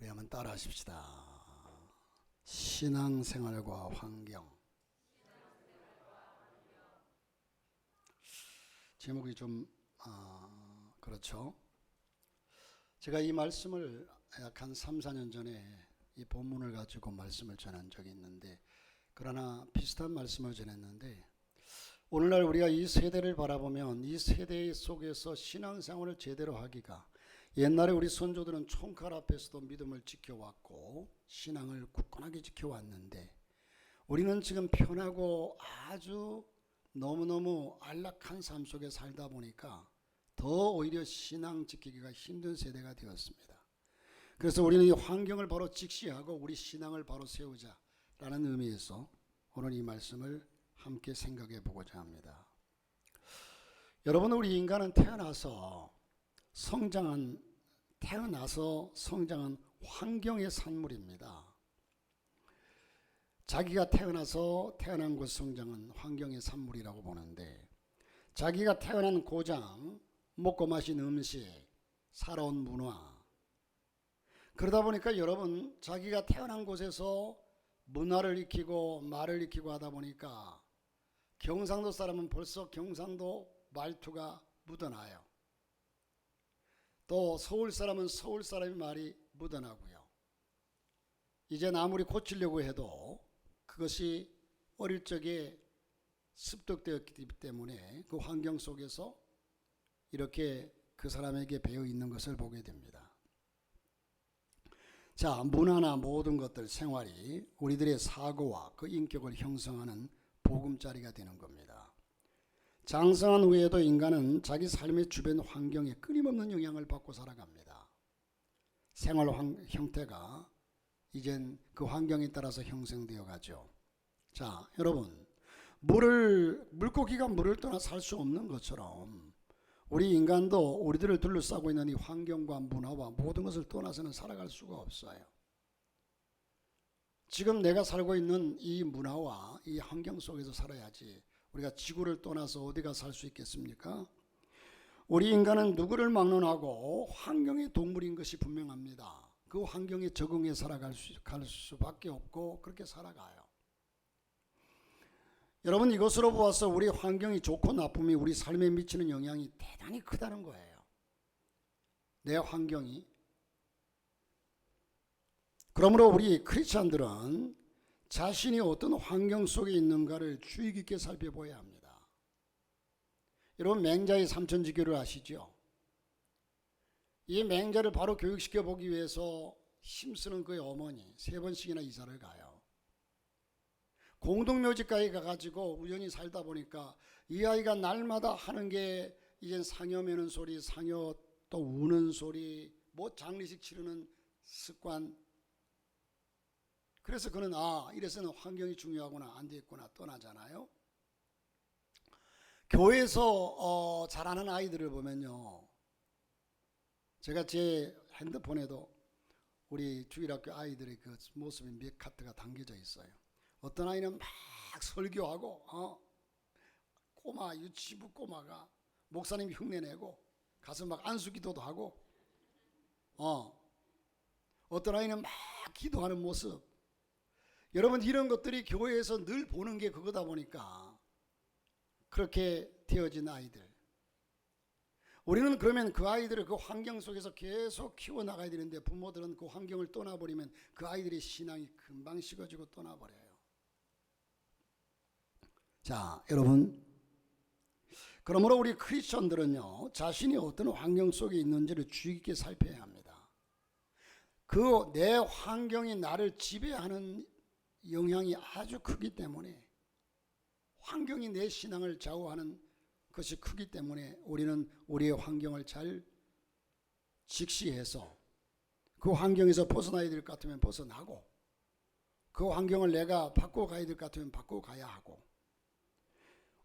우리 한번 따라 하십시다. 신앙생활과 환경. 제목이 좀 그렇죠. 제가 이 말씀을 약 한 3, 4년 전에 이 본문을 가지고 말씀을 전한 적이 있는데, 그러나 비슷한 말씀을 전했는데, 오늘날 우리가 이 세대를 바라보면 이 세대 속에서 신앙생활을 제대로 하기가, 옛날에 우리 선조들은 총칼 앞에서도 믿음을 지켜왔고 신앙을 굳건하게 지켜왔는데, 우리는 지금 편하고 아주 너무너무 안락한 삶 속에 살다 보니까 더 오히려 신앙 지키기가 힘든 세대가 되었습니다. 그래서 우리는 이 환경을 바로 직시하고 우리 신앙을 바로 세우자라는 의미에서 오늘 이 말씀을 함께 생각해 보고자 합니다. 여러분, 우리 인간은 태어나서 성장한 환경의 산물입니다. 자기가 태어난 곳 성장은 환경의 산물이라고 보는데, 자기가 태어난 고장, 먹고 마신 음식, 살아온 문화, 그러다 보니까 여러분, 자기가 태어난 곳에서 문화를 익히고 말을 익히고 하다 보니까 경상도 사람은 벌써 경상도 말투가 묻어나요. 또 서울 사람은 서울 사람의 말이 묻어나고요. 이제 아무리 고치려고 해도 그것이 어릴 적에 습득되었기 때문에 그 환경 속에서 이렇게 그 사람에게 배어 있는 것을 보게 됩니다. 자, 문화나 모든 것들, 생활이 우리들의 사고와 그 인격을 형성하는 보금자리가 되는 겁니다. 장성한 후에도 인간은 자기 삶의 주변 환경에 끊임없는 영향을 받고 살아갑니다. 생활 형태가 이젠 그 환경에 따라서 형성되어 가죠. 자, 여러분, 물고기가 물을 떠나 살 수 없는 것처럼 우리 인간도 우리들을 둘러싸고 있는 이 환경과 문화와 모든 것을 떠나서는 살아갈 수가 없어요. 지금 내가 살고 있는 이 문화와 이 환경 속에서 살아야지 우리가 지구를 떠나서 어디가 살 수 있겠습니까? 우리 인간은 누구를 막론하고 환경의 동물인 것이 분명합니다. 그 환경에 적응해 살아갈 수밖에 없고 그렇게 살아가요. 여러분, 이것으로 보아서 우리 환경이 좋고 나쁨이 우리 삶에 미치는 영향이 대단히 크다는 거예요. 내 환경이. 그러므로 우리 크리스찬들은 자신이 어떤 환경 속에 있는가를 주의 깊게 살펴봐야 합니다. 여러분, 맹자의 삼천지교를 아시죠? 이 맹자를 바로 교육시켜 보기 위해서 힘쓰는 그의 어머니 3번씩이나 이사를 가요. 공동묘지가에 가가지고 우연히 살다 보니까 이 아이가 날마다 하는 게 이젠 상여 매는 소리, 상여 또 우는 소리, 뭐 장례식 치르는 습관. 그래서 그는 이래서는 환경이 중요하구나, 안 되겠구나, 떠나잖아요. 교회에서 자라는 아이들을 보면요, 제가 제 핸드폰에도 우리 주일학교 아이들의 그 모습이 몇 카트가 담겨져 있어요. 어떤 아이는 막 설교하고 꼬마 유치부 꼬마가 목사님이 흉내내고 가서 막 안수기도도 하고 어떤 아이는 막 기도하는 모습. 여러분, 이런 것들이 교회에서 늘 보는 게 그거다 보니까 그렇게 되어진 아이들. 우리는 그러면 그 아이들을 그 환경 속에서 계속 키워나가야 되는데, 부모들은 그 환경을 떠나버리면 그 아이들의 신앙이 금방 식어지고 떠나버려요. 자, 여러분, 그러므로 우리 크리스천들은요, 자신이 어떤 환경 속에 있는지를 주의 깊게 살펴야 합니다. 그 내 환경이 나를 지배하는 영향이 아주 크기 때문에, 환경이 내 신앙을 좌우하는 것이 크기 때문에 우리는 우리의 환경을 잘 직시해서 그 환경에서 벗어나야 될 것 같으면 벗어나고, 그 환경을 내가 바꾸어 가야 될 것 같으면 바꾸어 가야 하고,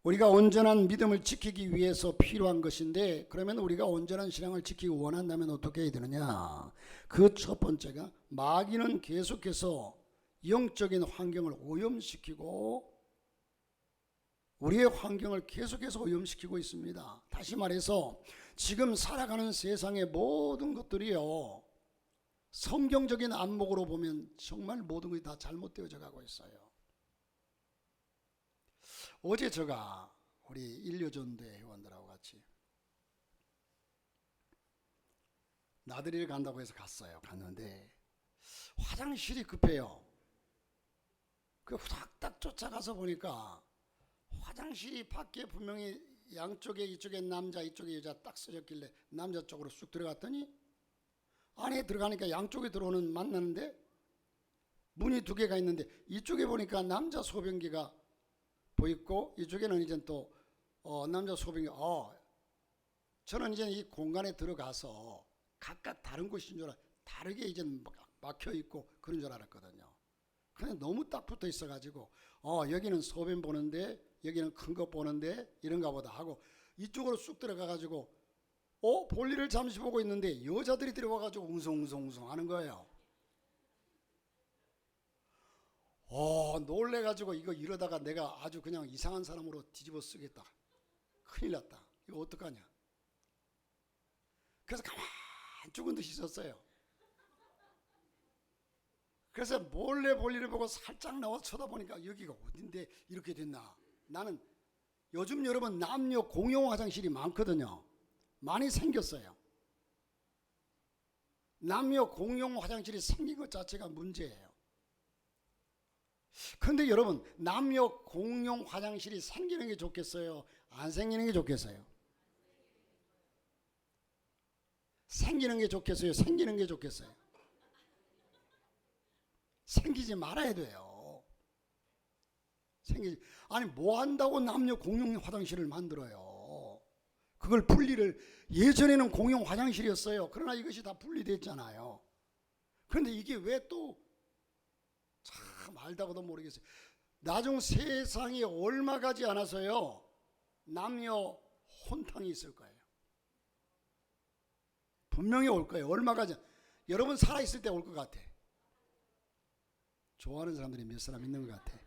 우리가 온전한 믿음을 지키기 위해서 필요한 것인데, 그러면 우리가 온전한 신앙을 지키기 원한다면 어떻게 해야 되느냐? 그 첫 번째가, 마귀는 계속해서 영적인 환경을 오염시키고 우리의 환경을 계속해서 오염시키고 있습니다. 다시 말해서 지금 살아가는 세상의 모든 것들이요, 성경적인 안목으로 보면 정말 모든 것이 다 잘못되어져 가고 있어요. 어제 제가 우리 인류전대 회원들하고 같이 나들이를 간다고 해서 갔는데 화장실이 급해요. 그 후닥닥 쫓아가서 보니까 화장실이 밖에 분명히 양쪽에 이쪽에 남자 이쪽에 여자 딱 써졌길래 남자 쪽으로 쑥 들어갔더니 안에 들어가니까 양쪽에 들어오는 만나는데 문이 두 개가 있는데 이쪽에 보니까 남자 소변기가 보이고 이쪽에는 이제 또 남자 소변기. 저는 이제 이 공간에 들어가서 각각 다른 곳인 줄 다르게 이제 막혀 있고 그런 줄 알았거든요. 근데 너무 딱 붙어 있어가지고 여기는 소변 보는데 여기는 큰 거 보는데 이런가 보다 하고 이쪽으로 쑥 들어가가지고 볼일을 잠시 보고 있는데 여자들이 들어와가지고 웅성웅성 하는 거예요. 놀래가지고 이러다가 내가 아주 그냥 이상한 사람으로 뒤집어 쓰겠다. 큰일 났다. 이거 어떡하냐. 그래서 가만 죽은 듯이 있었어요. 그래서 몰래 볼일을 보고 살짝 나와 쳐다보니까 여기가 어딘데 이렇게 됐나. 나는 요즘 여러분 남녀 공용 화장실이 많거든요. 많이 생겼어요. 남녀 공용 화장실이 생긴 것 자체가 문제예요. 그런데 여러분 남녀 공용 화장실이 생기는 게 좋겠어요? 안 생기는 게 좋겠어요? 생기는 게 좋겠어요? 생기는 게 좋겠어요? 생기지 말아야 돼요. 아니 뭐 한다고 남녀 공용 화장실을 만들어요? 그걸 분리를 예전에는 공용 화장실이었어요. 그러나 이것이 다 분리됐잖아요. 그런데 이게 왜 또 참 알다가도 모르겠어요. 나중 세상이 얼마 가지 않아서요 남녀 혼탕이 있을 거예요. 분명히 올 거예요. 얼마 가지 여러분 살아있을 때 올 것 같아. 좋아하는 사람들이 몇 사람 있는 것 같아.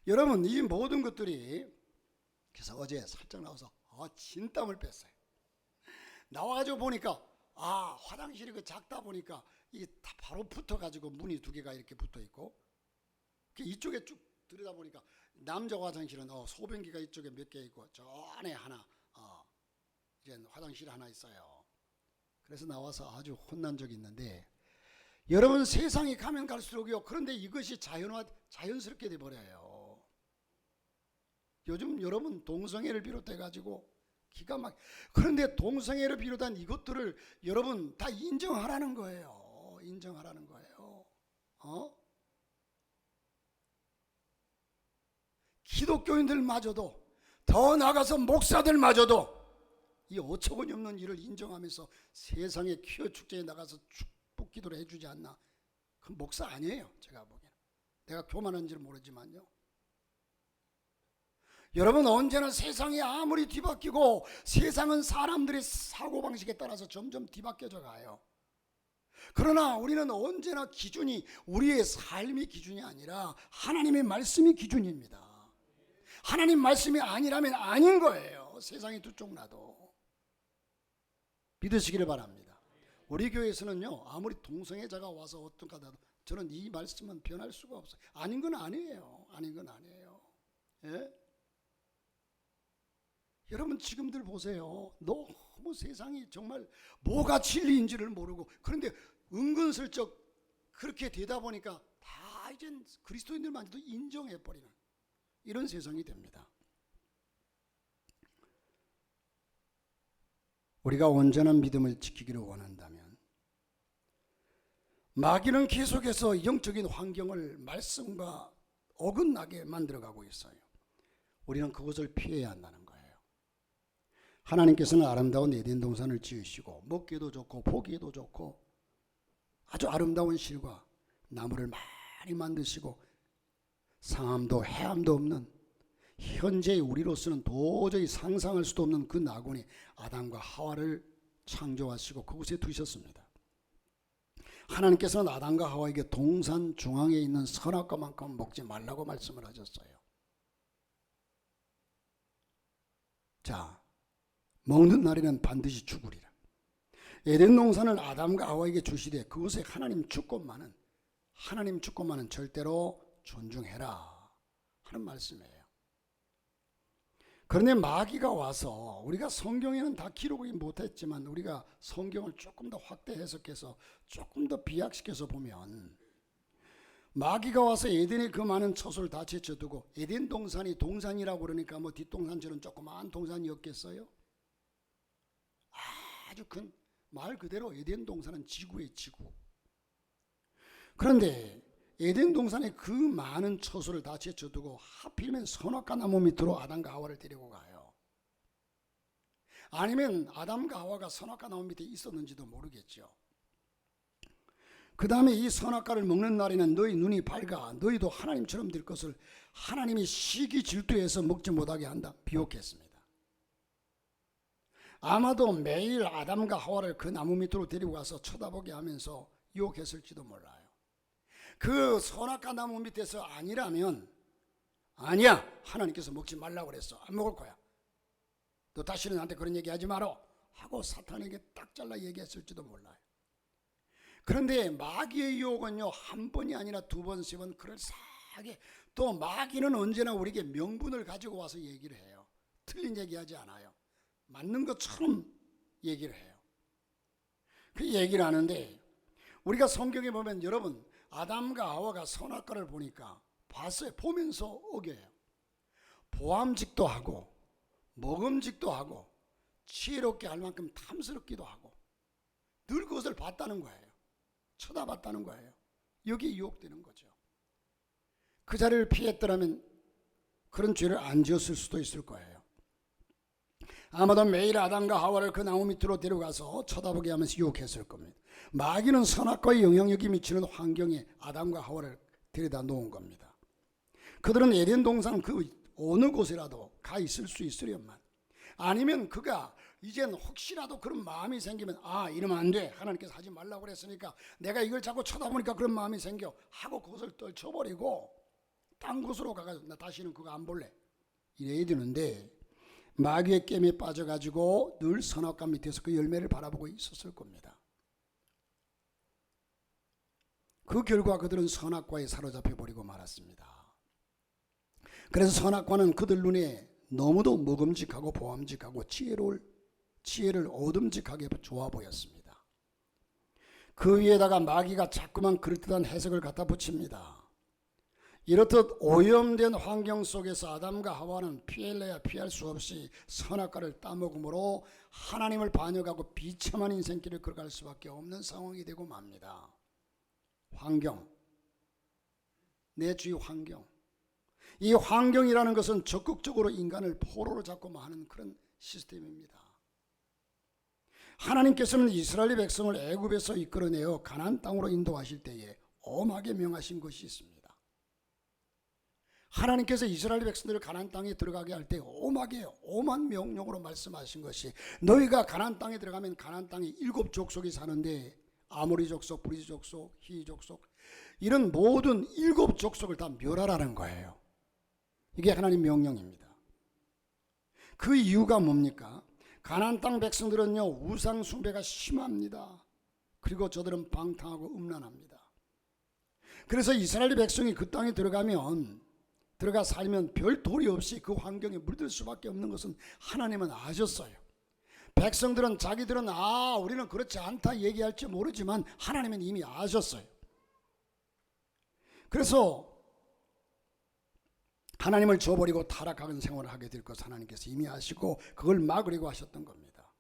여러분 이 모든 것들이 그래서 어제 살짝 나와서 진땀을 뺐어요. 나와가지고 보니까 화장실이 그 작다 보니까 이게 다 바로 붙어가지고 문이 두 개가 이렇게 붙어 있고 이쪽에 쭉 들여다보니까 남자 화장실은 소변기가 이쪽에 몇 개 있고 저 안에 하나 이제 화장실 하나 있어요. 그래서 나와서 아주 혼난 적이 있는데 여러분 세상이 가면 갈수록요 그런데 이것이 자연스럽게 돼버려요. 요즘 여러분 동성애를 비롯해 가지고 기가 막 그런데 동성애를 비롯한 이것들을 여러분 다 인정하라는 거예요. 인정하라는 거예요. 기독교인들마저도 더 나아가서 목사들마저도 이 어처구니 없는 일을 인정하면서 세상의 퀴어 축제에 나가서 축복 기도를 해주지 않나. 그 목사 아니에요. 제가 보기에는. 내가 교만한지는 모르지만요. 여러분 언제나 세상이 아무리 뒤바뀌고 세상은 사람들의 사고방식에 따라서 점점 뒤바뀌어져 가요. 그러나 우리는 언제나 기준이 우리의 삶이 기준이 아니라 하나님의 말씀이 기준입니다. 하나님 말씀이 아니라면 아닌 거예요. 세상이 두 쪽 나도. 믿으시기를 바랍니다. 우리 교회에서는요 아무리 동성애자가 와서 어떤가 하도 저는 이 말씀은 변할 수가 없어요. 아닌 건 아니에요. 아닌 건 아니에요. 예? 여러분 지금들 보세요. 너무 세상이 정말 뭐가 진리인지를 모르고 그런데 은근슬쩍 그렇게 되다 보니까 다 이제 그리스도인들만도 인정해버리는 이런 세상이 됩니다. 우리가 온전한 믿음을 지키기를 원한다면 마귀는 계속해서 영적인 환경을 말씀과 어긋나게 만들어가고 있어요. 우리는 그것을 피해야 한다는 거예요. 하나님께서는 아름다운 에덴 동산을 지으시고 먹기도 좋고 보기에도 좋고 아주 아름다운 실과 나무를 많이 만드시고 상함도 해함도 없는 현재의 우리로서는 도저히 상상할 수도 없는 그 나군이 아담과 하와를 창조하시고 그곳에 두셨습니다. 하나님께서는 아담과 하와에게 동산 중앙에 있는 선악과만큼 먹지 말라고 말씀을 하셨어요. 자, 먹는 날에는 반드시 죽으리라. 에덴 동산을 아담과 하와에게 주시되 그곳에 하나님 주권만은 절대로 존중해라 하는 말씀이에요. 그런데 마귀가 와서 우리가 성경에는 다 기록이 못했지만 우리가 성경을 조금 더 확대 해석해서 조금 더 비약시켜서 보면 마귀가 와서 에덴의 그 많은 처소를 다 제쳐두고 에덴 동산이 동산이라고 그러니까 뭐 뒷동산처럼 조그마한 동산이었겠어요? 아주 큰 말 그대로 에덴 동산은 지구의 지구. 그런데 에덴 동산의 그 많은 처소를 다 제쳐두고 하필이면 선악과 나무 밑으로 아담과 하와를 데리고 가요. 아니면 아담과 하와가 선악과 나무 밑에 있었는지도 모르겠죠. 그 다음에 이 선악과를 먹는 날에는 너희 눈이 밝아 너희도 하나님처럼 될 것을 하나님이 시기 질투해서 먹지 못하게 한다 비옥했습니다. 아마도 매일 아담과 하와를 그 나무 밑으로 데리고 가서 쳐다보게 하면서 유혹했을지도 몰라요. 그 선악과 나무 밑에서 아니라면 아니야 하나님께서 먹지 말라고 그랬어 안 먹을 거야 너 다시는 나한테 그런 얘기 하지 마라 하고 사탄에게 딱 잘라 얘기했을지도 몰라요. 그런데 마귀의 유혹은요 한 번이 아니라 두 번, 세 번 그럴싸하게 또 마귀는 언제나 우리에게 명분을 가지고 와서 얘기를 해요. 틀린 얘기하지 않아요. 맞는 것처럼 얘기를 해요. 그 얘기를 하는데 우리가 성경에 보면 여러분 아담과 하와가 선악과를 보니까 봤어요. 보면서 어겨요. 보암직도 하고 먹음직도 하고 지혜롭게 할 만큼 탐스럽기도 하고 늘 그것을 봤다는 거예요. 쳐다봤다는 거예요. 여기에 유혹되는 거죠. 그 자리를 피했더라면 그런 죄를 안 지었을 수도 있을 거예요. 아마도 매일 아담과 하와를 그 나무 밑으로 데려가서 쳐다보게 하면서 유혹했을 겁니다. 마귀는 선악과의 영향력이 미치는 환경에 아담과 하와를 데려다 놓은 겁니다. 그들은 에덴 동산 그 어느 곳이라도 가 있을 수 있으련만 아니면 그가 이젠 혹시라도 그런 마음이 생기면 이러면 안 돼 하나님께서 하지 말라고 그랬으니까 내가 이걸 자꾸 쳐다보니까 그런 마음이 생겨 하고 그것을 떨쳐버리고 딴 곳으로 가가지고 나 다시는 그거 안 볼래 이래야 되는데 마귀의 깸에 빠져가지고 늘 선악과 밑에서 그 열매를 바라보고 있었을 겁니다. 그 결과 그들은 선악과에 사로잡혀 버리고 말았습니다. 그래서 선악과는 그들 눈에 너무도 먹음직하고 보암직하고 지혜를 얻음직하게 좋아 보였습니다. 그 위에다가 마귀가 자꾸만 그럴듯한 해석을 갖다 붙입니다. 이렇듯 오염된 환경 속에서 아담과 하와는 피할래야 피할 수 없이 선악과를 따먹음으로 하나님을 반역하고 비참한 인생길을 걸어갈 수밖에 없는 상황이 되고 맙니다. 환경, 내 주위 환경. 이 환경이라는 것은 적극적으로 인간을 포로로 잡고 하는 그런 시스템입니다. 하나님께서는 이스라엘 백성을 애굽에서 이끌어내어 가나안 땅으로 인도하실 때에 엄하게 명하신 것이 있습니다. 하나님께서 이스라엘 백성들을 가나안 땅에 들어가게 할 때 엄한 명령으로 말씀하신 것이 너희가 가나안 땅에 들어가면 가나안 땅에 7 족속이 사는데 아모리 족속, 브리스 족속, 히위 족속 이런 모든 7 족속을 다 멸하라는 거예요. 이게 하나님 명령입니다. 그 이유가 뭡니까? 가나안 땅 백성들은요 우상 숭배가 심합니다. 그리고 저들은 방탕하고 음란합니다. 그래서 이스라엘 백성이 그 땅에 들어가 살면 별 도리 없이 그 환경에 물들 수밖에 없는 것은 하나님은 아셨어요. 백성들은 자기들은 우리는 그렇지 않다 얘기할지 모르지만 하나님은 이미 아셨어요. 그래서 하나님을 저버리고 타락하는 생활을 하게 될 것을 하나님께서 이미 아시고 그걸 막으려고 하셨던 겁니다.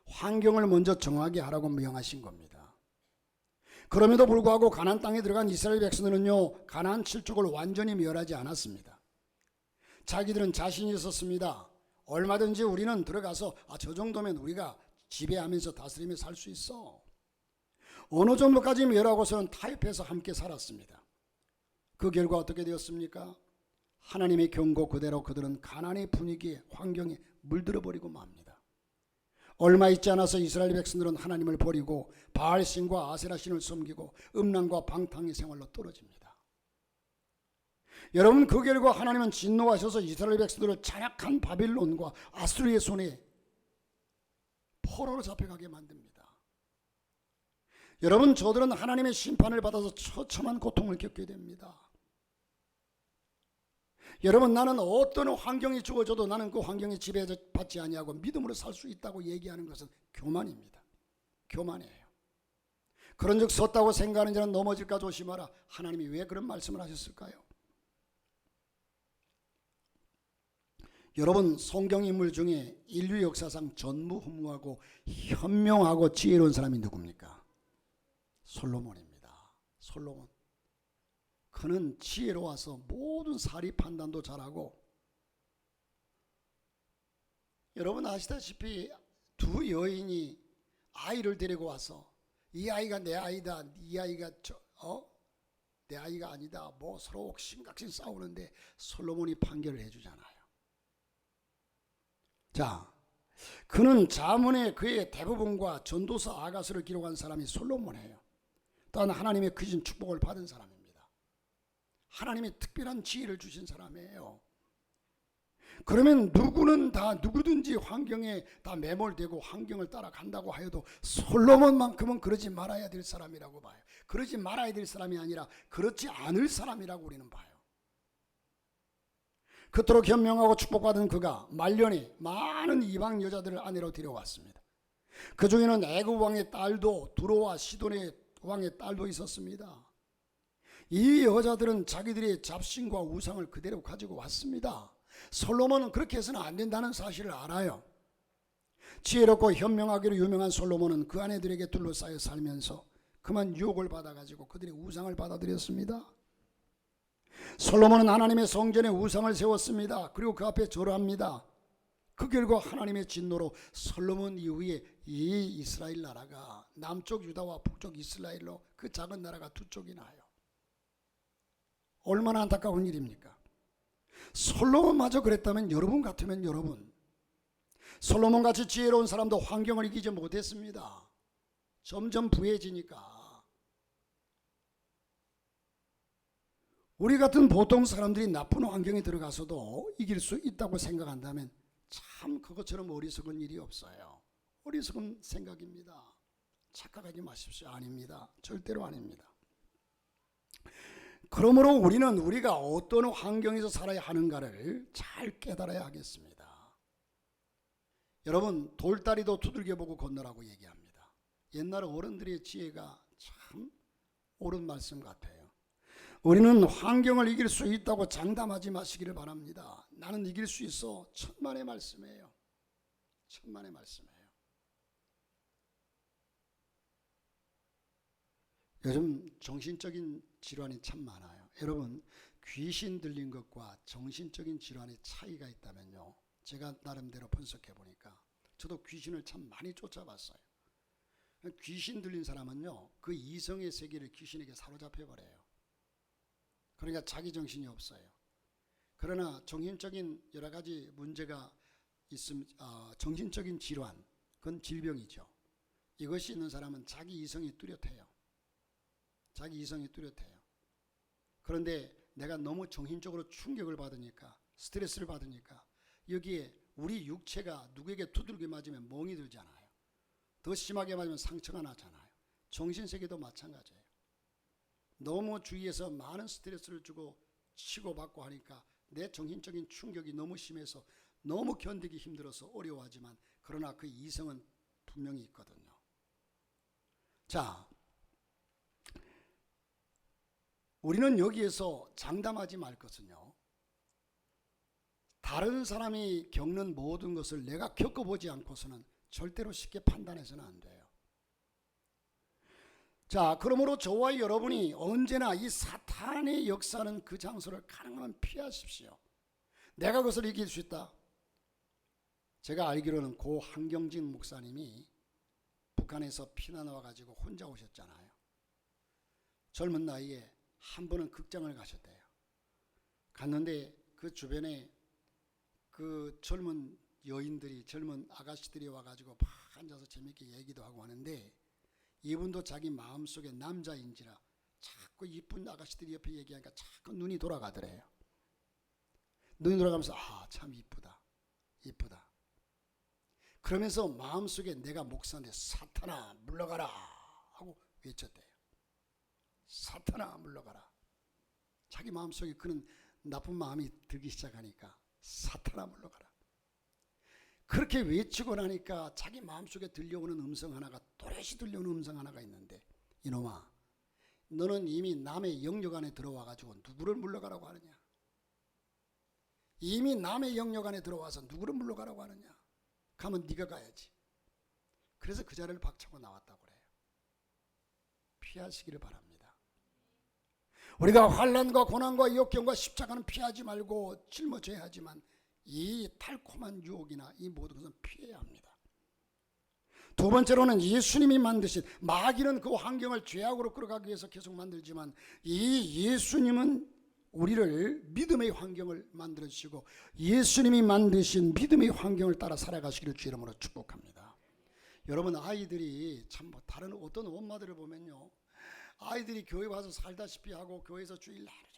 환경을 먼저 정하게 하라고 명하신 겁니다. 그럼에도 불구하고 가나안 땅에 들어간 이스라엘 백성들은요 가나안 7족을 완전히 멸하지 않았습니다. 자기들은 자신이 있었습니다. 얼마든지 우리는 들어가서 저 정도면 우리가 지배하면서 다스리며 살 수 있어. 어느 정도까지 멸하고서는 타협해서 함께 살았습니다. 그 결과 어떻게 되었습니까? 하나님의 경고 그대로 그들은 가나안의 분위기에 환경에 물들어버리고 맙니다. 얼마 있지 않아서 이스라엘 백성들은 하나님을 버리고 바알신과 아세라신을 섬기고 음란과 방탕의 생활로 떨어집니다. 여러분 그 결과 하나님은 진노하셔서 이스라엘 백성들을 잔악한 바빌론과 아수르의 손에 포로로 잡혀가게 만듭니다. 여러분, 저들은 하나님의 심판을 받아서 처참한 고통을 겪게 됩니다. 여러분, 나는 어떤 환경이 주어져도 나는 그 환경에 지배받지 아니하고 믿음으로 살 수 있다고 얘기하는 것은 교만입니다. 교만이에요. 그런즉 섰다고 생각하는 자는 넘어질까 조심하라. 하나님이 왜 그런 말씀을 하셨을까요? 여러분, 성경 인물 중에 인류 역사상 전무후무하고 현명하고 지혜로운 사람이 누굽니까? 솔로몬입니다. 솔로몬. 그는 지혜로워서 모든 사리 판단도 잘하고, 여러분 아시다시피 두 여인이 아이를 데리고 와서 이 아이가 내 아이다, 이 아이가 내 아이가 아니다, 뭐 서로 옥신각신 싸우는데 솔로몬이 판결을 해주잖아요. 자, 그는 자문에 그의 대부분과 전도서 아가서를 기록한 사람이 솔로몬이에요. 또한 하나님의 크신 축복을 받은 사람입니다. 하나님의 특별한 지혜를 주신 사람이에요. 그러면 누구든지 환경에 다 매몰되고 환경을 따라간다고 하여도 솔로몬만큼은 그러지 말아야 될 사람이라고 봐요. 그러지 말아야 될 사람이 아니라 그렇지 않을 사람이라고 우리는 봐요. 그토록 현명하고 축복받은 그가 말년에 많은 이방 여자들을 아내로 데려왔습니다. 그 중에는 애굽 왕의 딸도 두로와 시돈의 왕의 딸도 있었습니다. 이 여자들은 자기들의 잡신과 우상을 그대로 가지고 왔습니다. 솔로몬은 그렇게 해서는 안 된다는 사실을 알아요. 지혜롭고 현명하기로 유명한 솔로몬은 그 아내들에게 둘러싸여 살면서 그만 유혹을 받아가지고 그들의 우상을 받아들였습니다. 솔로몬은 하나님의 성전에 우상을 세웠습니다. 그리고 그 앞에 절합니다. 그 결과 하나님의 진노로 솔로몬 이후에 이 이스라엘 나라가 남쪽 유다와 북쪽 이스라엘로 그 작은 나라가 두 쪽이 나요. 얼마나 안타까운 일입니까? 솔로몬마저 그랬다면 여러분 같으면 여러분, 솔로몬같이 지혜로운 사람도 환경을 이기지 못했습니다. 점점 부해지니까. 우리 같은 보통 사람들이 나쁜 환경에 들어가서도 이길 수 있다고 생각한다면 참 그것처럼 어리석은 일이 없어요. 어리석은 생각입니다. 착각하지 마십시오. 아닙니다. 절대로 아닙니다. 그러므로 우리는 우리가 어떤 환경에서 살아야 하는가를 잘 깨달아야 하겠습니다. 여러분, 돌다리도 두들겨 보고 건너라고 얘기합니다. 옛날 어른들의 지혜가 참 옳은 말씀 같아요. 우리는 환경을 이길 수 있다고 장담하지 마시기를 바랍니다. 나는 이길 수 있어. 천만의 말씀이에요. 천만의 말씀이에요. 요즘 정신적인 질환이 참 많아요. 여러분, 귀신 들린 것과 정신적인 질환의 차이가 있다면요, 제가 나름대로 분석해 보니까 저도 귀신을 참 많이 쫓아봤어요. 귀신 들린 사람은요, 그 이성의 세계를 귀신에게 사로잡혀 버려요. 그러니까 자기 정신이 없어요. 그러나 정신적인 여러 가지 문제가 있으면 정신적인 질환, 그건 질병이죠. 이것이 있는 사람은 자기 이성이 뚜렷해요. 자기 이성이 뚜렷해요. 그런데 내가 너무 정신적으로 충격을 받으니까, 스트레스를 받으니까 여기에 우리 육체가 누구에게 두들겨 맞으면 멍이 들잖아요. 더 심하게 맞으면 상처가 나잖아요. 정신세계도 마찬가지예요. 너무 주위에서 많은 스트레스를 주고 치고받고 하니까 내 정신적인 충격이 너무 심해서 너무 견디기 힘들어서 어려워하지만, 그러나 그 이성은 분명히 있거든요. 자, 우리는 여기에서 장담하지 말 것은요, 다른 사람이 겪는 모든 것을 내가 겪어보지 않고서는 절대로 쉽게 판단해서는 안 돼요. 자, 그러므로 저와 여러분이 언제나 이 사탄의 역사는 그 장소를 가능하면 피하십시오. 내가 그것을 이길 수 있다. 제가 알기로는 고 한경진 목사님이 북한에서 피난 와가지고 혼자 오셨잖아요. 젊은 나이에 한 번은 극장을 가셨대요. 갔는데 그 주변에 그 젊은 여인들이, 젊은 아가씨들이 와가지고 막 앉아서 재밌게 얘기도 하고 하는데, 이분도 자기 마음속에 남자인지라 자꾸 이쁜 아가씨들이 옆에 얘기하니까 자꾸 눈이 돌아가더래요. 눈이 돌아가면서 참 이쁘다, 이쁘다. 그러면서 마음속에 내가 목사인데 사탄아 물러가라 하고 외쳤대요. 사탄아 물러가라. 자기 마음속에 그런 나쁜 마음이 들기 시작하니까 사탄아 물러가라. 그렇게 외치고 나니까 자기 마음속에 들려오는 음성 하나가, 또렷이 들려오는 음성 하나가 있는데, 이놈아, 너는 이미 남의 영역 안에 들어와 가지고 누구를 물러가라고 하느냐? 이미 남의 영역 안에 들어와서 누구를 물러가라고 하느냐? 가면 네가 가야지. 그래서 그 자리를 박차고 나왔다고 그래요. 피하시기를 바랍니다. 우리가 환난과 고난과 역경과 십자가는 피하지 말고 짊어져야 하지만 이 달콤한 유혹이나 이 모든 것은 피해야 합니다. 두 번째로는 예수님이 만드신, 마귀는 그 환경을 죄악으로 끌어가기 위해서 계속 만들지만 이 예수님은 우리를 믿음의 환경을 만들어 주시고 예수님이 만드신 믿음의 환경을 따라 살아가시기를 주 이름으로 축복합니다. 여러분, 아이들이 참 다른 어떤 엄마들을 보면요, 아이들이 교회 와서 살다시피 하고 교회에서 주일 하루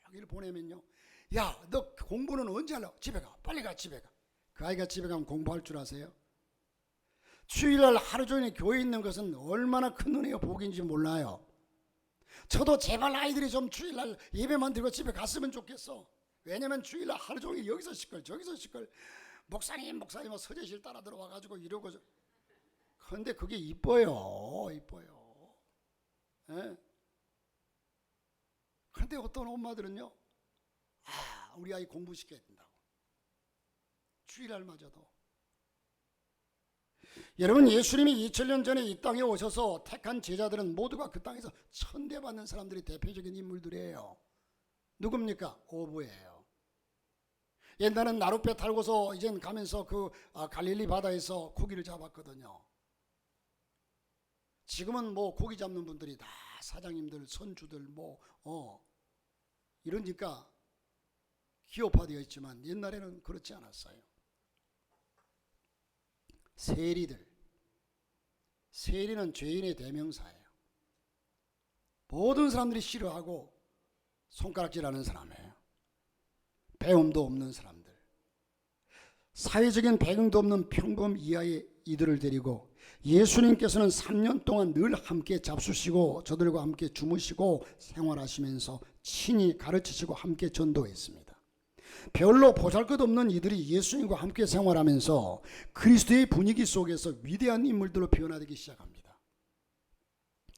종일 보내면요, 야, 너 공부는 언제 하려고? 집에 가, 빨리 가, 집에 가. 그 아이가 집에 가면 공부할 줄 아세요? 주일날 하루 종일 교회에 있는 것은 얼마나 큰 은혜와 복인지 몰라요. 저도 제발 아이들이 좀 주일날 예배만 드리고 집에 갔으면 좋겠어. 왜냐면 주일날 하루 종일 여기서 시끌 저기서 시끌, 목사님 서재실 따라 들어와가지고 이러고. 그런데 그게 이뻐요. 예? 그런데 어떤 엄마들은요, 우리 아이 공부시켜야 된다고, 주일날마저도. 여러분, 예수님이 2000년 전에 이 땅에 오셔서 택한 제자들은 모두가 그 땅에서 천대받는 사람들이 대표적인 인물들이에요. 누굽니까? 어부예요. 옛날엔 나룻배 타고서 이젠 가면서 그 갈릴리 바다에서 고기를 잡았거든요. 지금은 뭐 고기 잡는 분들이 다 사장님들, 선주들 이러니까 기업화되어 있지만 옛날에는 그렇지 않았어요. 세리는 죄인의 대명사예요. 모든 사람들이 싫어하고 손가락질하는 사람이에요. 배움도 없는 사람들, 사회적인 배경도 없는 평범 이하의 이들을 데리고 예수님께서는 3년 동안 늘 함께 잡수시고 저들과 함께 주무시고 생활하시면서 친히 가르치시고 함께 전도했습니다. 별로 보잘것없는 이들이 예수님과 함께 생활하면서 그리스도의 분위기 속에서 위대한 인물들로 변화되기 시작합니다.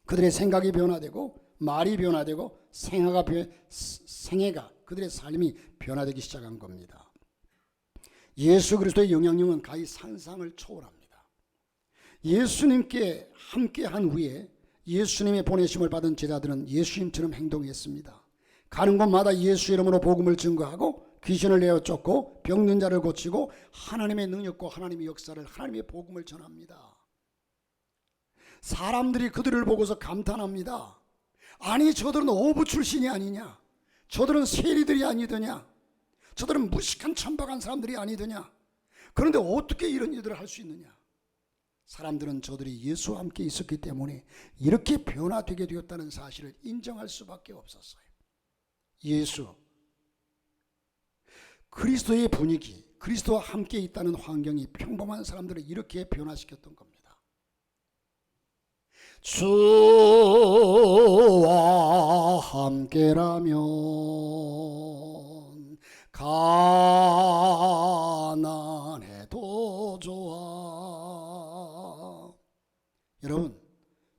그들의 생각이 변화되고 말이 변화되고 생애가 그들의 삶이 변화되기 시작한 겁니다. 예수 그리스도의 영향력은 가히 상상을 초월합니다. 예수님께 함께한 후에 예수님의 보내심을 받은 제자들은 예수님처럼 행동했습니다. 가는 곳마다 예수 이름으로 복음을 증거하고 귀신을 내어 쫓고 병든 자를 고치고 하나님의 능력과 하나님의 역사를, 하나님의 복음을 전합니다. 사람들이 그들을 보고서 감탄합니다. 아니, 저들은 어부 출신이 아니냐? 저들은 세리들이 아니더냐? 저들은 무식한 천박한 사람들이 아니더냐? 그런데 어떻게 이런 일들을 할 수 있느냐? 사람들은 저들이 예수와 함께 있었기 때문에 이렇게 변화되게 되었다는 사실을 인정할 수밖에 없었어요. 예수, 그리스도의 분위기, 그리스도와 함께 있다는 환경이 평범한 사람들을 이렇게 변화시켰던 겁니다. 주와 함께라면 가난해도 좋아. 여러분,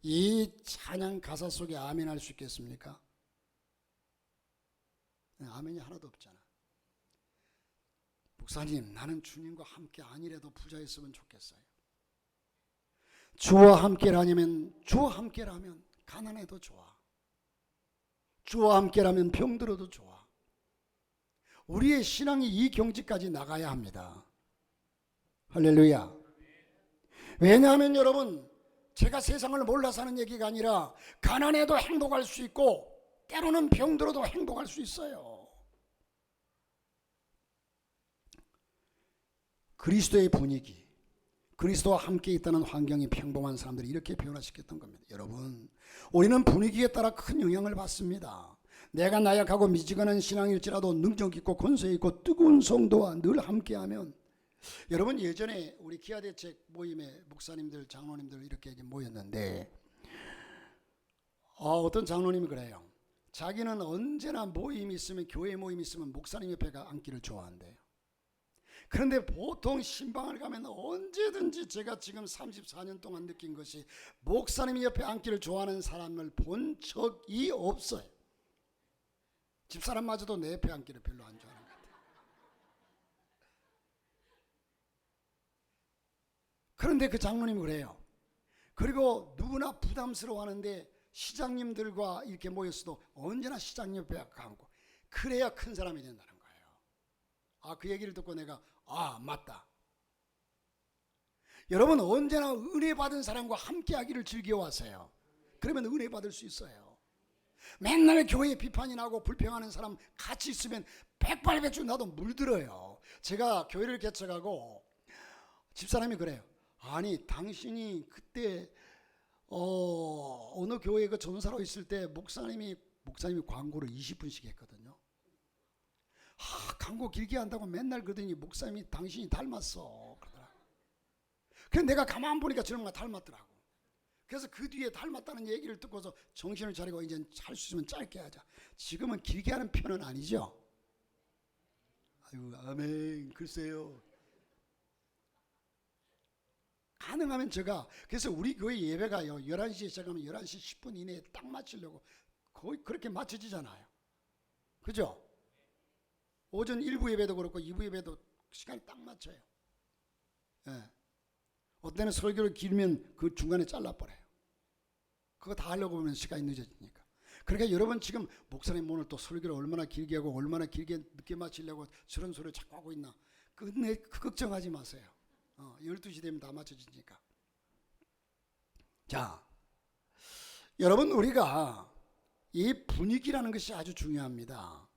이 찬양 가사 속에 아멘 할 수 있겠습니까? 아멘이 하나도 없잖아. 목사님, 나는 주님과 함께 아니래도 부자였으면 좋겠어요. 주와 함께라면 가난해도 좋아. 주와 함께라면 병들어도 좋아. 우리의 신앙이 이 경지까지 나가야 합니다. 할렐루야. 왜냐하면 여러분, 제가 세상을 몰라서 하는 얘기가 아니라 가난해도 행복할 수 있고 때로는 병들어도 행복할 수 있어요. 그리스도의 분위기, 그리스도와 함께 있다는 환경이 평범한 사람들이 이렇게 변화시켰던 겁니다. 여러분, 우리는 분위기에 따라 큰 영향을 받습니다. 내가 나약하고 미지근한 신앙일지라도 능력 있고 권세 있고 뜨거운 성도와 늘 함께하면, 여러분, 예전에 우리 기아대책 모임에 목사님들, 장로님들 이렇게 모였는데 어떤 장로님이 그래요. 자기는 언제나 모임이 있으면, 교회 모임이 있으면 목사님 옆에 앉기를 좋아한대요. 그런데 보통 신방을 가면 언제든지, 제가 지금 34년 동안 느낀 것이, 목사님 옆에 앉기를 좋아하는 사람을 본 적이 없어요. 집사람마저도 내 옆에 앉기를 별로 안 좋아하는 것 같아요. 그런데 그 장로님이 그래요. 그리고 누구나 부담스러워하는데 시장님들과 이렇게 모였어도 언제나 시장님 옆에 앉고, 그래야 큰 사람이 된다는 거예요. 그 얘기를 듣고 내가 맞다. 여러분, 언제나 은혜 받은 사람과 함께 하기를 즐겨왔어요. 그러면 은혜 받을 수 있어요. 맨날 교회에 비판이 나고 불평하는 사람 같이 있으면 백발백중 나도 물들어요. 제가 교회를 개척하고 집사람이 그래요. 아니, 당신이 그때 어느 교회 그 전사로 있을 때 목사님이 광고를 20분씩 했거든요. 광고 길게 한다고 맨날 그러더니 목사님이 당신이 닮았어 그러더라. 그래서 내가 가만 보니까 저런 거 닮았더라고. 그래서 그 뒤에 닮았다는 얘기를 듣고서 정신을 차리고 이제 할 수 있으면 짧게 하자. 지금은 길게 하는 편은 아니죠. 아유, 아멘. 글쎄요. 가능하면 제가, 그래서 우리 교회 예배가요 11시에 시작하면 11시 10분 이내에 딱 마치려고 거의 그렇게 맞춰지잖아요. 그죠? 오전 1부 예배도 그렇고 2부 예배도 시간이 딱 맞춰요. 예. 어떤 때는 설교를 길면 그 중간에 잘라버려요. 그거 다 하려고 보면 시간이 늦어지니까. 그러니까 여러분, 지금 목사님 오늘 또 설교를 얼마나 길게 하고 얼마나 길게 늦게 마치려고 저런 소리를 자꾸 하고 있나, 그 걱정하지 마세요. 12시 되면 다 맞춰지니까. 자, 여러분, 우리가 이 분위기라는 것이 아주 중요합니다.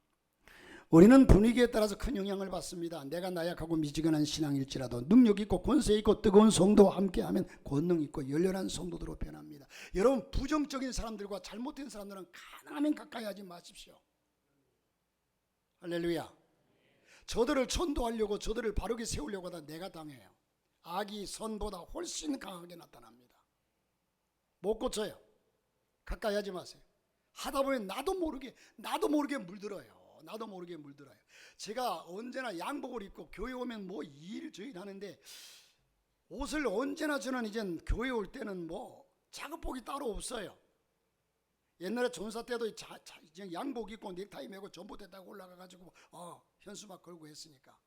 우리는 분위기에 따라서 큰 영향을 받습니다. 내가 나약하고 미지근한 신앙일지라도 능력 있고 권세 있고 뜨거운 성도와 함께하면 권능 있고 열렬한 성도들로 변합니다. 여러분, 부정적인 사람들과 잘못된 사람들은 가능하면 가까이 하지 마십시오. 할렐루야. 저들을 천도하려고, 저들을 바르게 세우려고 하다 내가 당해요. 악이 선보다 훨씬 강하게 나타납니다. 못 고쳐요. 가까이 하지 마세요. 하다 보면 나도 모르게 물들어요. 나도 모르게 물들어요. 제가 언제나 양복을 입고 교회 오면 뭐 일저일 하는데, 옷을 언제나 저는 이젠 교회 올 때는 뭐 작업복이 따로 없어요. 옛날에 전사 때도 양복 입고 넥타이 메고 전봇대 타고 올라가가지고 현수막 걸고 했으니까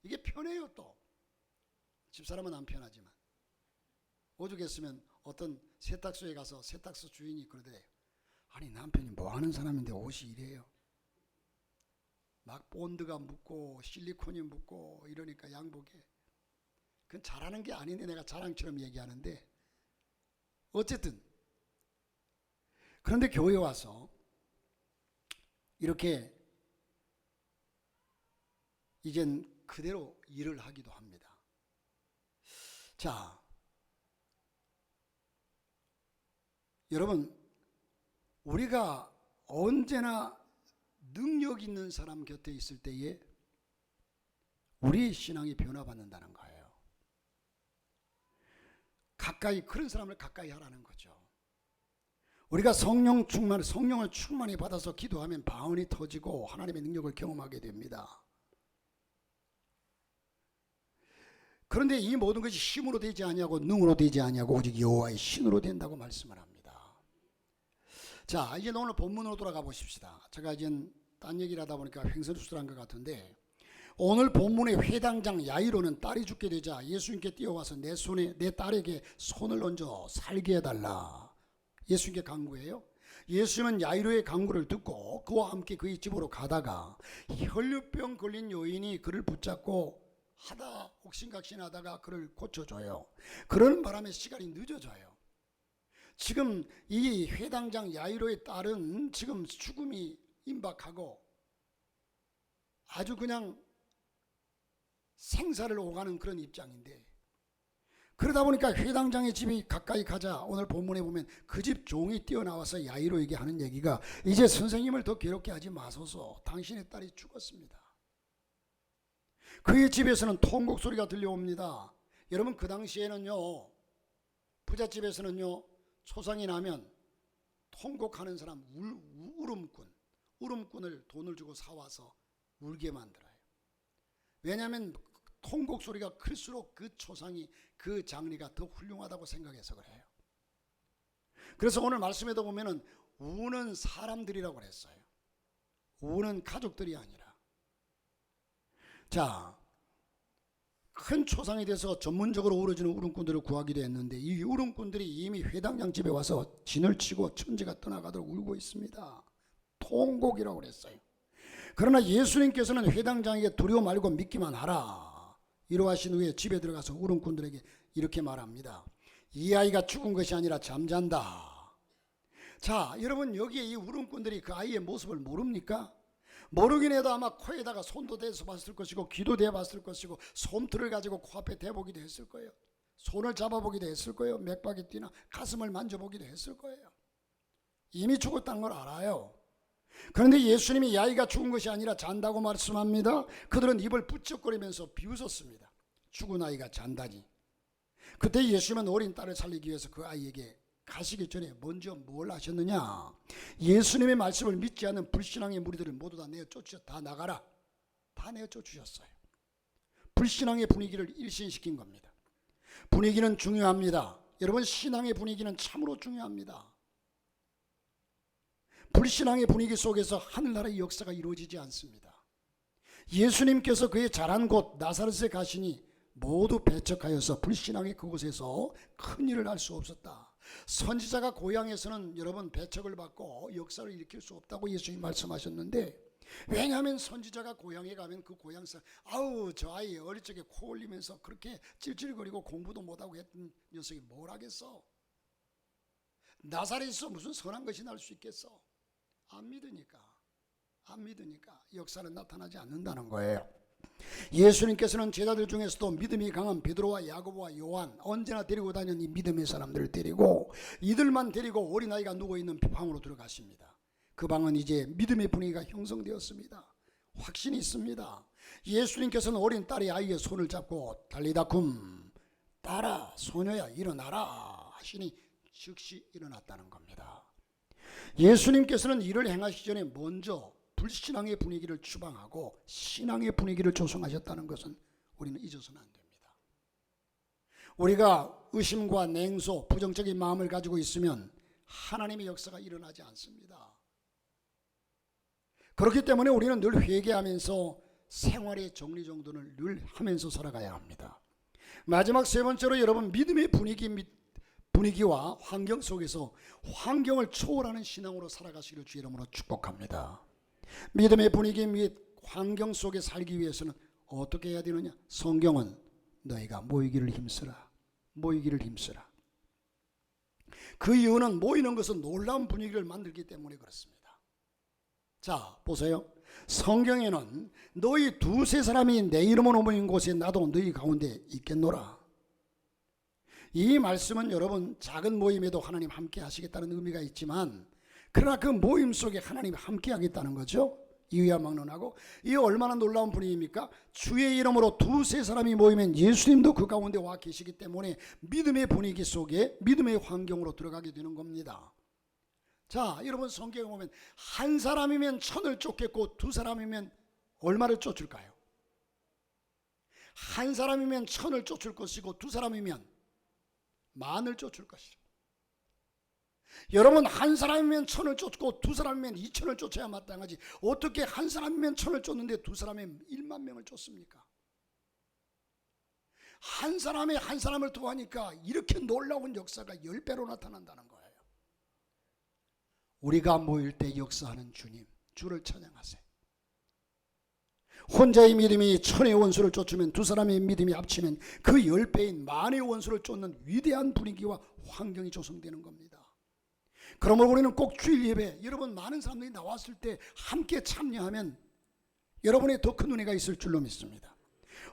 이게 편해요. 또 집사람은 안 편하지만, 오죽했으면 어떤 세탁소에 가서 세탁소 주인이 그러더래요. 아니, 남편이 뭐 하는 사람인데 옷이 이래요. 막 본드가 묻고 실리콘이 묻고 이러니까 양복에. 그건 잘하는 게 아닌데 내가 자랑처럼 얘기하는데, 어쨌든 그런데 교회에 와서 이렇게 이젠 그대로 일을 하기도 합니다. 자, 여러분, 우리가 언제나 능력 있는 사람 곁에 있을 때에 우리의 신앙이 변화받는다는 거예요. 그런 사람을 가까이 하라는 거죠. 우리가 성령을 충만히 받아서 기도하면 방언이 터지고 하나님의 능력을 경험하게 됩니다. 그런데 이 모든 것이 힘으로 되지 아니하고 능으로 되지 아니하고 오직 여호와의 신으로 된다고 말씀을 합니다. 자, 이제 오늘 본문으로 돌아가 보십시다. 제가 이제 딴 얘기를 하다 보니까 횡설수설한 것 같은데, 오늘 본문의 회당장 야이로는 딸이 죽게 되자 예수님께 뛰어와서 내 딸에게 손을 얹어 살게 해달라. 예수님께 간구해요. 예수님은 야이로의 간구를 듣고 그와 함께 그의 집으로 가다가 혈류병 걸린 여인이 그를 붙잡고 옥신각신하다가 그를 고쳐줘요. 그런 바람에 시간이 늦어져요. 지금 이 회당장 야이로의 딸은 지금 죽음이 임박하고 아주 그냥 생사를 오가는 그런 입장인데, 그러다 보니까 회당장의 집이 가까이 가자 오늘 본문에 보면 그 집 종이 뛰어나와서 야이로에게 하는 얘기가, 이제 선생님을 더 괴롭게 하지 마소서, 당신의 딸이 죽었습니다. 그의 집에서는 통곡 소리가 들려옵니다. 여러분, 그 당시에는요, 부잣집에서는요, 초상이 나면 통곡하는 사람, 울음꾼을 돈을 주고 사와서 울게 만들어요. 왜냐하면 통곡 소리가 클수록 그 초상이, 그 장리가 더 훌륭하다고 생각해서 그래요. 그래서 오늘 말씀에도 보면은 우는 사람들이라고 그랬어요. 우는 가족들이 아니라. 자, 큰 초상에 대해서 전문적으로 울어주는 울음꾼들을 구하기도 했는데 이 울음꾼들이 이미 회당장 집에 와서 진을 치고 천지가 떠나가도록 울고 있습니다. 통곡이라고 그랬어요. 그러나 예수님께서는 회당장에게 두려워 말고 믿기만 하라 이러하신 후에 집에 들어가서 울음꾼들에게 이렇게 말합니다. 이 아이가 죽은 것이 아니라 잠잔다. 자, 여러분 여기에 이 울음꾼들이 그 아이의 모습을 모릅니까? 모르긴 해도 아마 코에다가 손도 대서 봤을 것이고 귀도 대봤을 것이고 솜틀을 가지고 코앞에 대보기도 했을 거예요. 손을 잡아보기도 했을 거예요. 맥박이 뛰나 가슴을 만져보기도 했을 거예요. 이미 죽었다는 걸 알아요. 그런데 예수님이 이 아이가 죽은 것이 아니라 잔다고 말씀합니다. 그들은 입을 부쩍거리면서 비웃었습니다. 죽은 아이가 잔다니. 그때 예수님은 어린 딸을 살리기 위해서 그 아이에게 가시기 전에 먼저 뭘 하셨느냐? 예수님의 말씀을 믿지 않는 불신앙의 무리들을 모두 다 내어쫓으셨다. 다 나가라. 다 내어쫓으셨어요. 불신앙의 분위기를 일신시킨 겁니다. 분위기는 중요합니다. 여러분, 신앙의 분위기는 참으로 중요합니다. 불신앙의 분위기 속에서 하늘나라의 역사가 이루어지지 않습니다. 예수님께서 그의 자란 곳 나사렛에 가시니 모두 배척하여서 불신앙의 그곳에서 큰 일을 할 수 없었다. 선지자가 고향에서는 여러분 배척을 받고 역사를 일으킬 수 없다고 예수님이 말씀하셨는데, 왜냐하면 선지자가 고향에 가면 그 고향에서 아우 저 아이 어릴 적에 코 올리면서 그렇게 찔찔거리고 공부도 못하고 했던 녀석이 뭘 하겠어? 나사렛에서 무슨 선한 것이 날 수 있겠어? 안 믿으니까 역사는 나타나지 않는다는 거예요. 예수님께서는 제자들 중에서도 믿음이 강한 베드로와 야고보와 요한, 언제나 데리고 다니는 이 믿음의 사람들을 데리고 이들만 데리고 어린아이가 누워있는 방으로 들어가십니다. 그 방은 이제 믿음의 분위기가 형성되었습니다. 확신이 있습니다. 예수님께서는 어린 딸의 아이의 손을 잡고 달리다쿰 딸아 소녀야 일어나라 하시니 즉시 일어났다는 겁니다. 예수님께서는 이를 행하시기 전에 먼저 불신앙의 분위기를 추방하고 신앙의 분위기를 조성하셨다는 것은 우리는 잊어서는 안 됩니다. 우리가 의심과 냉소, 부정적인 마음을 가지고 있으면 하나님의 역사가 일어나지 않습니다. 그렇기 때문에 우리는 늘 회개하면서 생활의 정리정돈을 늘 하면서 살아가야 합니다. 마지막 세 번째로 여러분, 믿음의 분위기와 환경 속에서 환경을 초월하는 신앙으로 살아가시기를 주의 이름으로 축복합니다. 믿음의 분위기 및 환경 속에 살기 위해서는 어떻게 해야 되느냐? 성경은 너희가 모이기를 힘쓰라. 그 이유는 모이는 것은 놀라운 분위기를 만들기 때문에 그렇습니다. 자, 보세요. 성경에는 너희 두세 사람이 내 이름으로 모인 곳에 나도 너희 가운데 있겠노라. 이 말씀은 여러분 작은 모임에도 하나님 함께 하시겠다는 의미가 있지만, 그러나 그 모임 속에 하나님이 함께 하겠다는 거죠. 이유야 막론하고. 이게 얼마나 놀라운 분위기입니까? 주의 이름으로 두세 사람이 모이면 예수님도 그 가운데 와 계시기 때문에 믿음의 분위기 속에 믿음의 환경으로 들어가게 되는 겁니다. 자, 여러분 성경에 보면 한 사람이면 천을 쫓겠고 두 사람이면 얼마를 쫓을까요? 한 사람이면 천을 쫓을 것이고 두 사람이면 만을 쫓을 것이죠. 여러분, 한 사람이면 천을 쫓고 두 사람이면 2천을 쫓아야 마땅하지 어떻게 한 사람이면 천을 쫓는데 두 사람이면 1만 명을 쫓습니까? 한 사람이 한 사람을 도와니까 이렇게 놀라운 역사가 10배로 나타난다는 거예요. 우리가 모일 때 역사하는 주님, 주를 찬양하세요. 혼자의 믿음이 천의 원수를 쫓으면 두 사람의 믿음이 합치면 그 10배인 만의 원수를 쫓는 위대한 분위기와 환경이 조성되는 겁니다. 그러므로 우리는 꼭 주일 예배, 여러분 많은 사람들이 나왔을 때 함께 참여하면 여러분의 더 큰 은혜가 있을 줄로 믿습니다.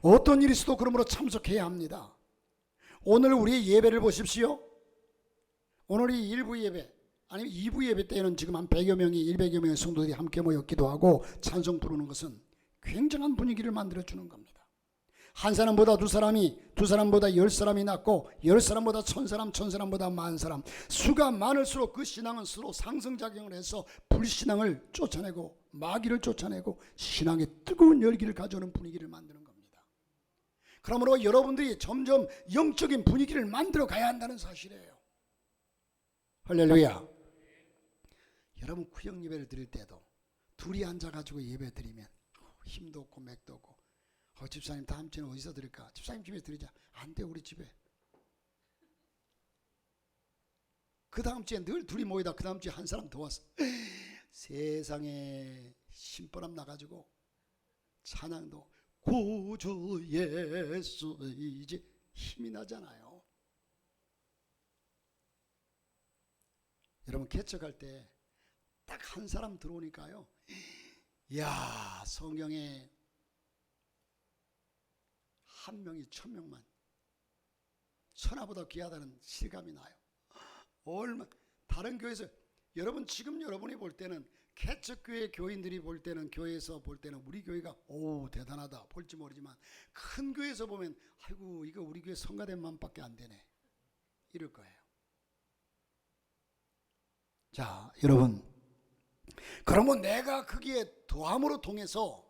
어떤 일이 있어도 그러므로 참석해야 합니다. 오늘 우리의 예배를 보십시오. 오늘이 1부 예배, 아니면 2부 예배 때에는 지금 한 100여 명이 100여 명의 성도들이 함께 모여 기도하고 찬송 부르는 것은 굉장한 분위기를 만들어주는 겁니다. 한 사람보다 두 사람이, 두 사람보다 10사람이 낫고 10사람보다 1000사람, 1000사람보다 10,000사람. 수가 많을수록 그 신앙은 서로 상승작용을 해서 불신앙을 쫓아내고 마귀를 쫓아내고 신앙의 뜨거운 열기를 가져오는 분위기를 만드는 겁니다. 그러므로 여러분들이 점점 영적인 분위기를 만들어 가야 한다는 사실이에요. 할렐루야. 여러분 구역 예배를 드릴 때도 둘이 앉아가지고 예배 드리면 힘도 없고 맥도 없고, 집사님 다음 주에는 어디서 드릴까? 집사님 집에 드리자. 안 돼, 우리 집에. 그 다음 주에 늘 둘이 모이다 그 다음 주에 한 사람 더 왔어. 세상에 신바람 나가지고 찬양도 구주 예수 이제 힘이 나잖아요. 여러분 개척할 때 딱 한 사람 들어오니까요, 이야, 성경에 한 명이 1000명만, 천하보다 귀하다는 실감이 나요. 얼마 다른 교회에서 여러분 지금 여러분이 볼 때는 개척교회 교인들이 볼 때는, 교회에서 볼 때는 우리 교회가 오 대단하다 볼지 모르지만, 큰 교회에서 보면 아이고 이거 우리 교회 성가대만밖에 안 되네 이럴 거예요. 자 여러분, 그러면 내가 거기에 더함으로 통해서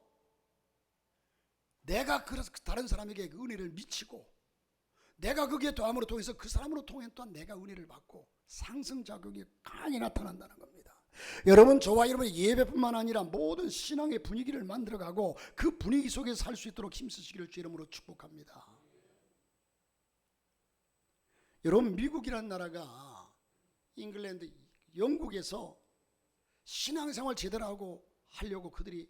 내가 다른 사람에게 그 은혜를 미치고, 내가 거기에 더함으로 통해서 그 사람으로 통해 또한 내가 은혜를 받고 상승작용이 강하게 나타난다는 겁니다. 여러분 저와 여러분의 예배뿐만 아니라 모든 신앙의 분위기를 만들어가고 그 분위기 속에서 살 수 있도록 힘쓰시기를 주 이름으로 축복합니다. 여러분 미국이라는 나라가 잉글랜드, 영국에서 신앙생활 제대로 하고 하려고 그들이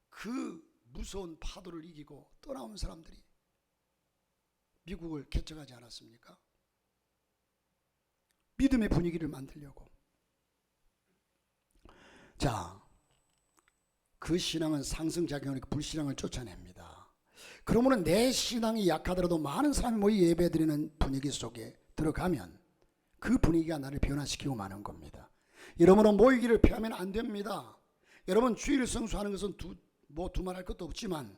그 무서운 파도를 이기고 떠나온 사람들이 미국을 개척하지 않았습니까? 믿음의 분위기를 만들려고. 자, 그 신앙은 상승작용을, 불신앙을 쫓아냅니다. 그러면 내 신앙이 약하더라도 많은 사람이 모이 예배드리는 분위기 속에 들어가면 그 분위기가 나를 변화시키고 마는 겁니다. 여러분은 모이기를 피하면 안 됩니다. 여러분 주일 성수하는 것은 두말할 것도 없지만,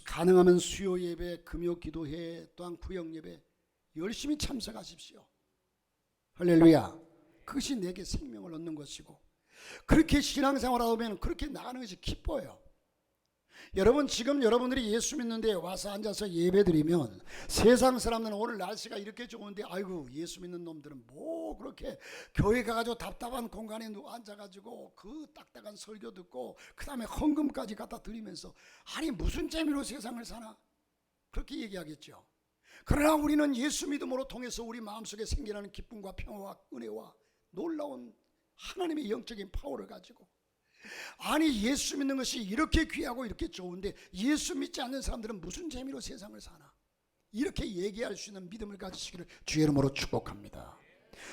가능하면 수요 예배, 금요 기도회, 또한 구역 예배 열심히 참석하십시오. 할렐루야. 그것이 내게 생명을 얻는 것이고, 그렇게 신앙생활하다 보면 그렇게 나가는 것이 기뻐요. 여러분 지금 여러분들이 예수 믿는데 와서 앉아서 예배드리면 세상 사람들은 오늘 날씨가 이렇게 좋은데 아이고 예수 믿는 놈들은 뭐 그렇게 교회 가가지고 답답한 공간에 앉아가지고 그 딱딱한 설교 듣고 그 다음에 헌금까지 갖다 드리면서 아니 무슨 재미로 세상을 사나, 그렇게 얘기하겠죠. 그러나 우리는 예수 믿음으로 통해서 우리 마음속에 생기는 기쁨과 평화와 은혜와 놀라운 하나님의 영적인 파워를 가지고, 아니 예수 믿는 것이 이렇게 귀하고 이렇게 좋은데 예수 믿지 않는 사람들은 무슨 재미로 세상을 사나, 이렇게 얘기할 수 있는 믿음을 가지시기를 주의 이름으로 축복합니다.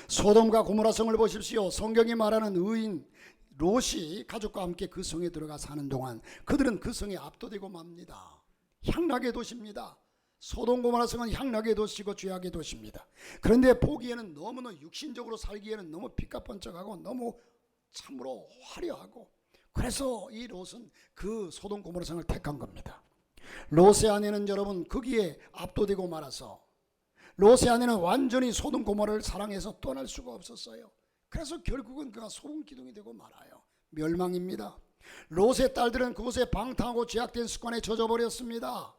소돔과 고모라 성을 보십시오. 성경이 말하는 의인 롯이 가족과 함께 그 성에 들어가 사는 동안 그들은 그 성에 압도되고 맙니다. 향락의 도시입니다. 소돔 고모라 성은 향락의 도시고 죄악의 도시입니다. 그런데 보기에는 너무나 육신적으로 살기에는 너무 빛깔번쩍하고 너무 참으로 화려하고, 그래서 이 롯은 그 소돔 고모라 성을 택한 겁니다. 롯의 아내는 여러분 거기에 압도되고 말아서 롯의 아내는 완전히 소돔 고모라를 사랑해서 떠날 수가 없었어요. 그래서 결국은 그가 소금 기둥이 되고 말아요. 멸망입니다. 롯의 딸들은 그곳에 방탕하고 죄악된 습관에 젖어버렸습니다.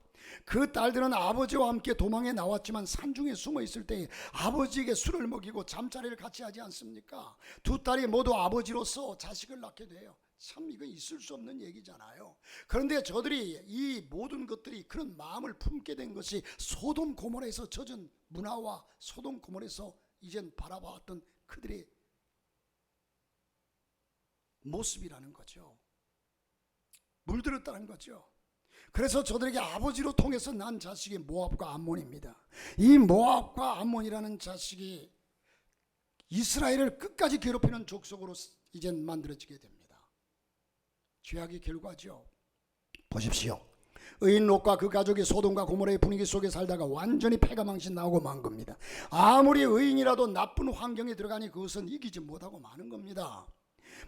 그 딸들은 아버지와 함께 도망해 나왔지만 산중에 숨어 있을 때 아버지에게 술을 먹이고 잠자리를 같이 하지 않습니까? 두 딸이 모두 아버지로서 자식을 낳게 돼요. 참 이건 있을 수 없는 얘기잖아요. 그런데 저들이 이 모든 것들이 그런 마음을 품게 된 것이 소돔 고모라에서 젖은 문화와 소돔 고모라에서 이젠 바라봤던 그들의 모습이라는 거죠. 물들었다는 거죠. 그래서 저들에게 아버지로 통해서 난 자식이 모압과 암몬입니다. 이 모압과 암몬이라는 자식이 이스라엘을 끝까지 괴롭히는 족속으로 이젠 만들어지게 됩니다. 죄악의 결과죠. 보십시오. 의인 롯과 그 가족이 소돔과 고모라의 분위기 속에 살다가 완전히 패가망신 나오고 만 겁니다. 아무리 의인이라도 나쁜 환경에 들어가니 그것은 이기지 못하고 마는 겁니다.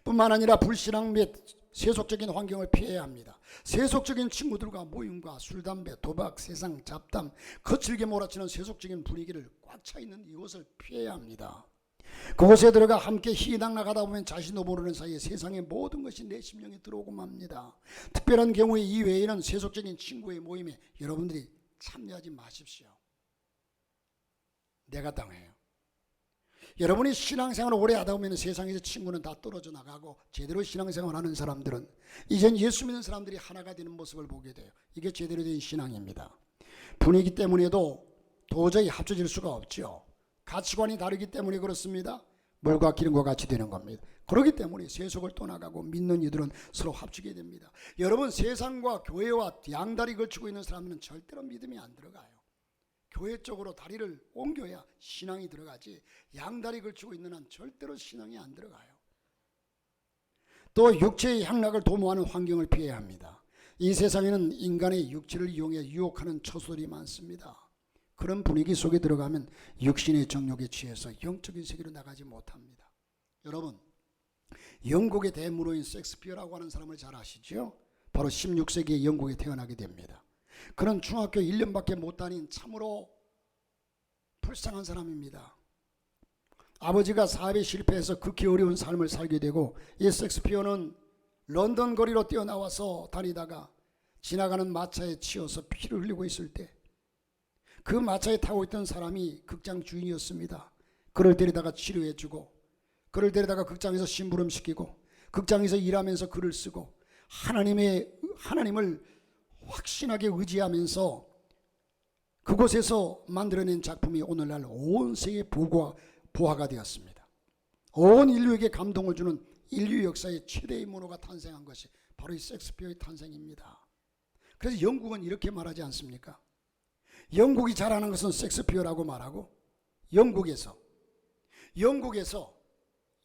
뿐만 아니라 불신앙 및 세속적인 환경을 피해야 합니다. 세속적인 친구들과 모임과 술, 담배, 도박, 세상, 잡담, 거칠게 몰아치는 세속적인 분위기를 꽉 차 있는 이곳을 피해야 합니다. 그곳에 들어가 함께 희당 나가다 보면 자신도 모르는 사이에 세상의 모든 것이 내 심령에 들어오고 맙니다. 특별한 경우에 이 외에는 세속적인 친구의 모임에 여러분들이 참여하지 마십시오. 내가 당해요. 여러분이 신앙생활을 오래 하다 보면 세상에서 친구는 다 떨어져 나가고 제대로 신앙생활을 하는 사람들은 이젠 예수 믿는 사람들이 하나가 되는 모습을 보게 돼요. 이게 제대로 된 신앙입니다. 분위기 때문에도 도저히 합쳐질 수가 없죠. 가치관이 다르기 때문에 그렇습니다. 물과 기름과 같이 되는 겁니다. 그렇기 때문에 세속을 떠나가고 믿는 이들은 서로 합치게 됩니다. 여러분, 세상과 교회와 양다리 걸치고 있는 사람들은 절대로 믿음이 안 들어가요. 교회 쪽으로 다리를 옮겨야 신앙이 들어가지, 양다리 걸치고 있는 한 절대로 신앙이 안 들어가요. 또 육체의 향락을 도모하는 환경을 피해야 합니다. 이 세상에는 인간의 육체를 이용해 유혹하는 처소들이 많습니다. 그런 분위기 속에 들어가면 육신의 정욕에 취해서 영적인 세계로 나가지 못합니다. 여러분, 영국의 대문호인 셰익스피어라고 하는 사람을 잘 아시죠? 바로 16세기에 영국에 태어나게 됩니다. 그는 중학교 1년밖에 못 다닌 참으로 불쌍한 사람입니다. 아버지가 사업에 실패해서 극히 어려운 삶을 살게 되고, 이 셰익스피어는 런던 거리로 뛰어나와서 다니다가 지나가는 마차에 치여서 피를 흘리고 있을 때 그 마차에 타고 있던 사람이 극장 주인이었습니다. 그를 데려다가 치료해주고, 그를 데려다가 극장에서 심부름시키고, 극장에서 일하면서 글을 쓰고, 하나님을 확신하게 의지하면서 그곳에서 만들어낸 작품이 오늘날 온 세계 부화가 되었습니다. 온 인류에게 감동을 주는 인류 역사의 최대의 문호가 탄생한 것이 바로 이 셰익스피어의 탄생입니다. 그래서 영국은 이렇게 말하지 않습니까? 영국이 잘하는 것은 셰익스피어라고 말하고, 영국에서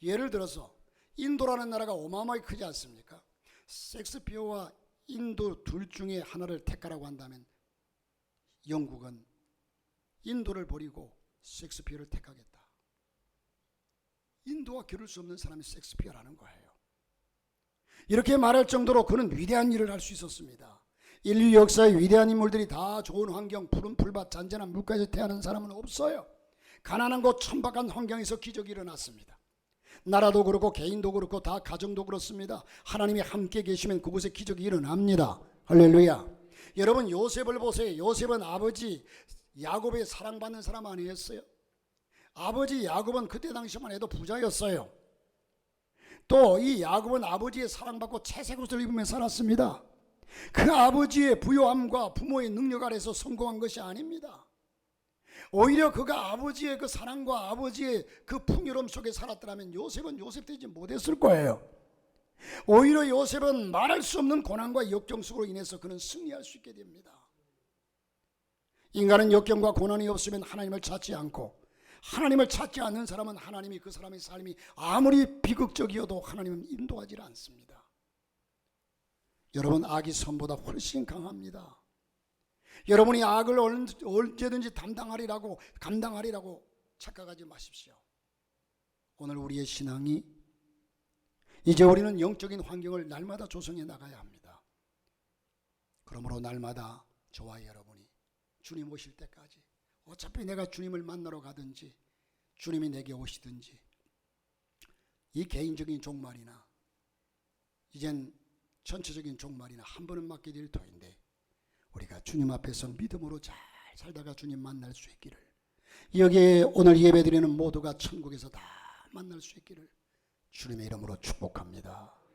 예를 들어서 인도라는 나라가 어마어마하게 크지 않습니까? 셰익스피어와 인도 둘 중에 하나를 택하라고 한다면 영국은 인도를 버리고 셰익스피어를 택하겠다. 인도와 겨룰 수 없는 사람이 셰익스피어라는 거예요. 이렇게 말할 정도로 그는 위대한 일을 할 수 있었습니다. 인류 역사의 위대한 인물들이 다 좋은 환경, 푸른 풀밭, 잔잔한 물가에서 태어난 사람은 없어요. 가난하고 천박한 환경에서 기적이 일어났습니다. 나라도 그렇고 개인도 그렇고 다 가정도 그렇습니다. 하나님이 함께 계시면 그곳에 기적이 일어납니다. 할렐루야. 여러분, 요셉을 보세요. 요셉은 아버지 야곱의 사랑받는 사람 아니었어요? 아버지 야곱은 그때 당시만 해도 부자였어요. 또 이 야곱은 아버지의 사랑받고 채색 옷을 입으며 살았습니다. 그 아버지의 부요함과 부모의 능력 아래서 성공한 것이 아닙니다. 오히려 그가 아버지의 그 사랑과 아버지의 그 풍요로움 속에 살았더라면 요셉은 요셉 되지 못했을 거예요. 오히려 요셉은 말할 수 없는 고난과 역경 속으로 인해서 그는 승리할 수 있게 됩니다. 인간은 역경과 고난이 없으면 하나님을 찾지 않고, 하나님을 찾지 않는 사람은 하나님이 그 사람의 삶이 아무리 비극적이어도 하나님은 인도하지 않습니다. 여러분, 악이 선보다 훨씬 강합니다. 여러분이 악을 언제든지 감당하리라고 착각하지 마십시오. 오늘 우리의 신앙이, 이제 우리는 영적인 환경을 날마다 조성해 나가야 합니다. 그러므로 날마다 저와 여러분이 주님 오실 때까지, 어차피 내가 주님을 만나러 가든지 주님이 내게 오시든지, 이 개인적인 종말이나 이젠 전체적인 종말이나 한 번은 맞게 될 터인데, 우리가 주님 앞에서 믿음으로 잘 살다가 주님 만날 수 있기를, 여기에 오늘 예배드리는 모두가 천국에서 다 만날 수 있기를 주님의 이름으로 축복합니다.